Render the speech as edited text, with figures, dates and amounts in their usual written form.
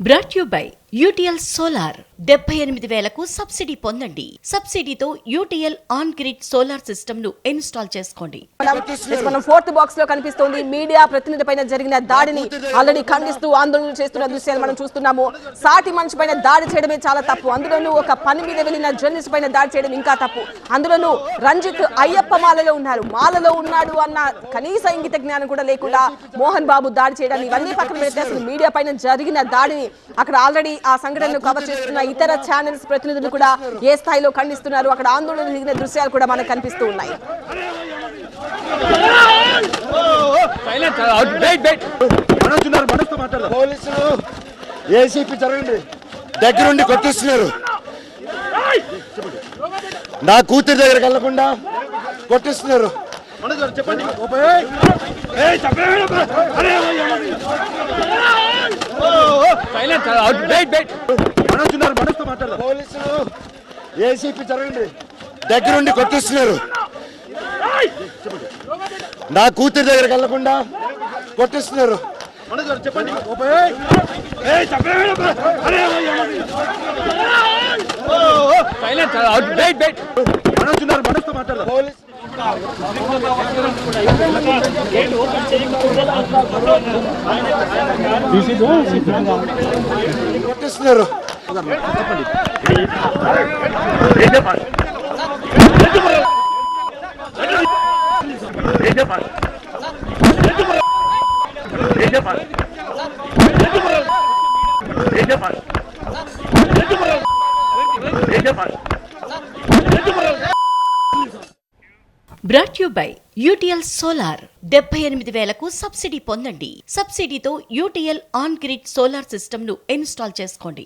Brought you by UTL solar 78,000కు subsidy పొందండి. సబ్సిడీతో UTL on grid solar system ను ఇన్స్టాల్ చేసుకోండి. మనం ఫోర్త్ బాక్స్ లో కనిపిస్తోంది మీడియా ప్రతినిధి పైన జరిగిన దాడిని ఆల్రెడీ ఖండిస్తూ ఆందోళనలు చేస్తున్న దృశ్యాలు మనం చూస్తున్నాము. సాటి మనిషి పైన దాడి చేయడమే చాలా తప్పు, అందులోనూ ఒక పని మీద వెళ్ళిన జర్నలిస్ట్ పైన దాడి చేయడం ఇంకా తప్పు. అందులోనూ రంజిత్ అయ్యప్ప మాలలో ఉన్నాడు అన్న కనీస ఇంగిత జ్ఞానం కూడా లేకుండా మోహన్ బాబు దాడి చేయడాన్ని ఇవన్నీ పక్కన పెడితే అసలు మీడియా పైన జరిగిన దాడిని అక్కడ ఆల్రెడీ ఆ సంఘటనను కవర్ చేస్తున్న ఇతర ఛానల్స్ ప్రతినిధులు కూడా ఏ స్థాయిలో ఖండిస్తున్నారు, అక్కడ ఆందోళన జరిగిన దృశ్యాలు కూడా మనకు కనిపిస్తూ ఉన్నాయి. పోలీసులు ఏసీపీ జరగండి దగ్గరుండి కొట్టిస్తున్నారు. నా కూతురి దగ్గరికి వెళ్లకుండా కొట్టిస్తున్నారు. చెప్పండి పోలీసులు ఏసీపీ జరగండి దగ్గరుండి కొట్టిస్తున్నారు. నా కూతురి దగ్గరికి వెళ్లకుండా కొట్టిస్తున్నారు. చెప్పండి కొట్టిస్తున్నారు. Brought you by UTL solar 78,000కు సబ్సిడీ పొందండి. సబ్సిడీతో UTL on grid solar system ను ఇన్స్టాల్ చేసుకోండి.